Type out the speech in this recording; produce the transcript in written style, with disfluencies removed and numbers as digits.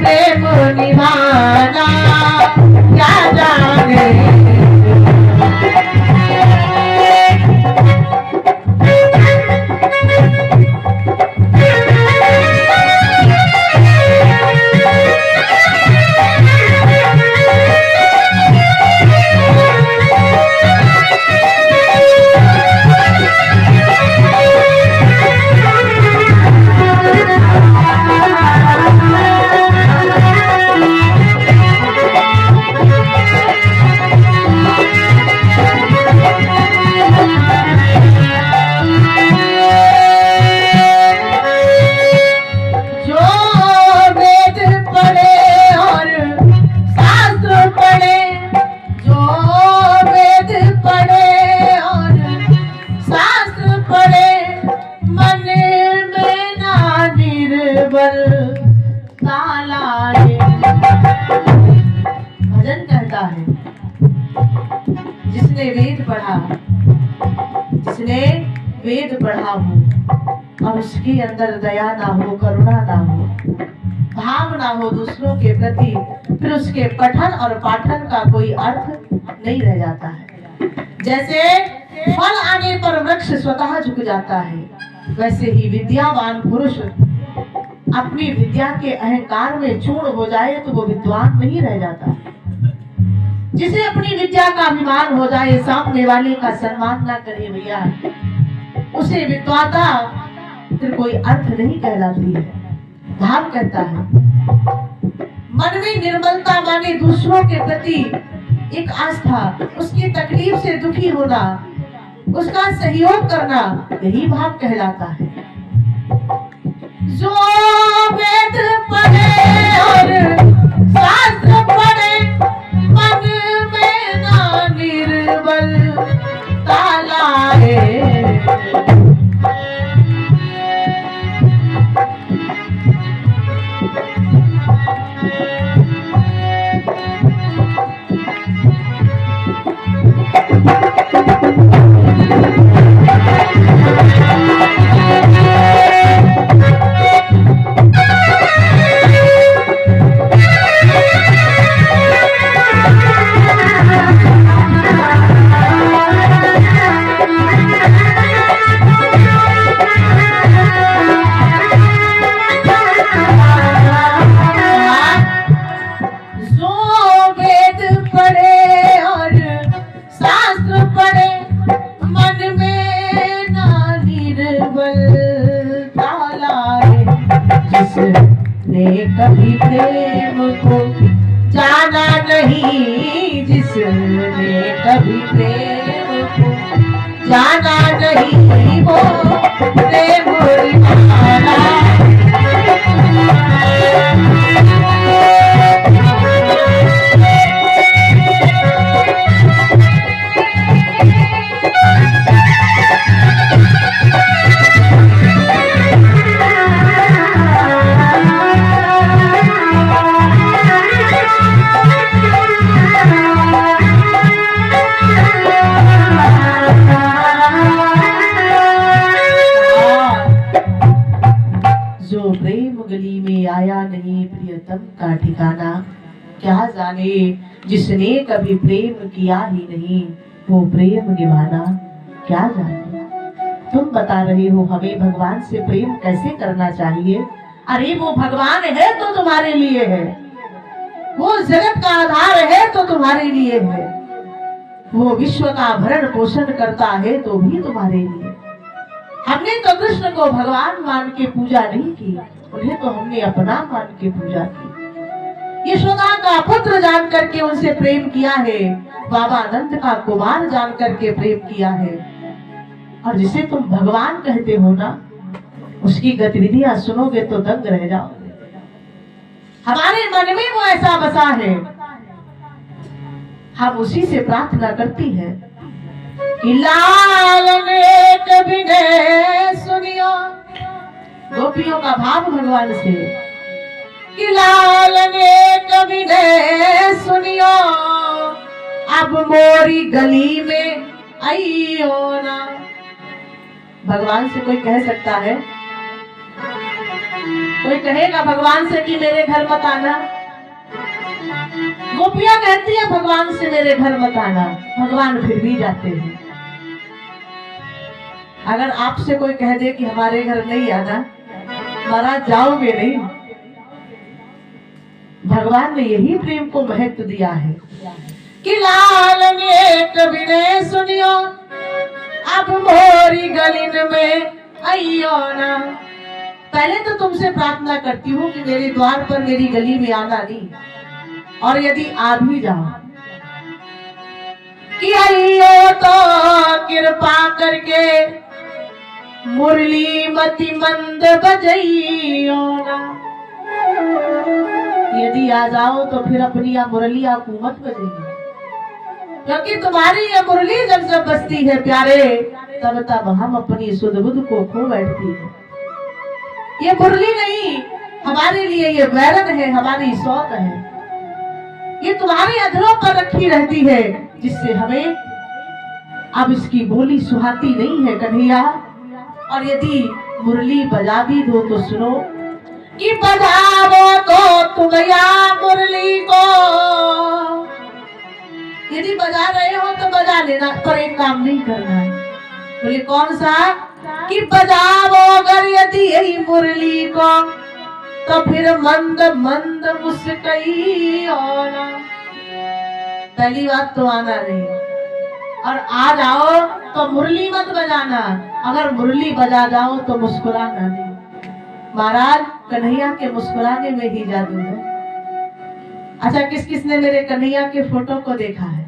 प्रेम निभाना क्या जाने। भजन कहता है जिसने वेद पढ़ा, जिसने वेद पढ़ा हो और उसके अंदर दया ना हो, करुणा ना हो, भाव ना हो दूसरों के प्रति, फिर उसके पठन और पाठन का कोई अर्थ नहीं रह जाता है। जैसे फल आने पर वृक्ष स्वतः झुक जाता है, वैसे ही विद्यावान पुरुष अपनी विद्या के अहंकार में चूर्ण हो जाए तो वो विद्वान नहीं रह जाता। जिसे अपनी विद्या का अभिमान हो जाए, सामने वाले का सम्मान ना करे भैया, उसे विद्वता फिर कोई अर्थ नहीं कहलाती है। भाव कहता है मन में निर्मलता माने दूसरों के प्रति एक आस्था, उसकी तकलीफ से दुखी होना, उसका सहयोग करना, यही भाव कहलाता है। जो वेद पढ़े और शास्त्र पढ़े, मन में ना निर्बल तालाए। जिसने कभी प्रेम को जाना नहीं, जिसने कभी प्रेम को जाना नहीं, वो प्रेम निभाना। आया नहीं प्रियतम का ठिकाना, क्या जाने जिसने कभी प्रेम किया ही नहीं, वो प्रेम निभाना क्या जाने। तुम बता रहे हो हमें भगवान से प्रेम कैसे करना चाहिए। अरे वो भगवान है तो तुम्हारे लिए है, वो जगत का आधार है तो तुम्हारे लिए है, वो विश्व का भरण पोषण करता है तो भी तुम्हारे लिए। हमने तो कृष्ण को भगवान मान के पूजा नहीं की, उन्हें तो हमने अपना मान के पूजा की। यशोदा का पुत्र जान करके उनसे प्रेम किया है, बाबा आनंद का कुमार जान करके प्रेम किया है। और जिसे तुम भगवान कहते हो ना, उसकी गतिविधियां सुनोगे तो दंग रह जाओगे। हमारे मन में वो ऐसा बसा है, हम उसी से प्रार्थना करती है कि लाल ने कभी ने सुनियो। गोपियों का भाव भगवान से कि लाल ने कभी ने सुनियो, अब मोरी गली में आइयो ना। भगवान से कोई कह सकता है कोई कहेगा भगवान से कि मेरे घर मत आना, गोपियां कहती है भगवान से मेरे घर मत आना, भगवान फिर भी जाते हैं। अगर आपसे कोई कह दे कि हमारे घर नहीं आना, महाराज जाओगे नहीं। भगवान ने यही प्रेम को महत्व दिया है कि लाल ने कभी ने सुनियो, अब मोरी गलिन में आइयो ना। पहले तो तुमसे प्रार्थना करती हूँ कि मेरे द्वार पर मेरी गली में आना नहीं, और यदि आ भी जाओ कि आइयो तो कृपा करके मुरली मति मंद बजइयो ना। यदि आ जाओ तो फिर अपनी या मुरली आपको मत बजेगी, क्योंकि तुम्हारी ये मुरली जब जब बजती है प्यारे, तब तब हम अपनी सुध बुध को खो बैठती है। ये मुरली नहीं, हमारे लिए ये वैरन है, हमारी सौत है। ये तुम्हारे अधरों पर रखी रहती है, जिससे हमें अब इसकी बोली सुहाती नहीं है कन्हैया। और यदि मुरली बजा भी दो तो सुनो कि बजाओ तो तुम या मुरली को। यदि बजा रहे हो तो बजा लेना, पर एक काम नहीं करना। बोले कौन सा? कि बजाओ अगर यदि यही मुरली को, तो फिर मंद मंद मुस्कइयो ना। पहली बात तो आना नहीं, और आ जाओ तो मुरली मत बजाना। अगर मुरली बजा जाओ तो मुस्कुराना नहीं। महाराज कन्हैया के मुस्कुराने में ही जादू है। अच्छा, किस किसने मेरे कन्हैया के फोटो को देखा है?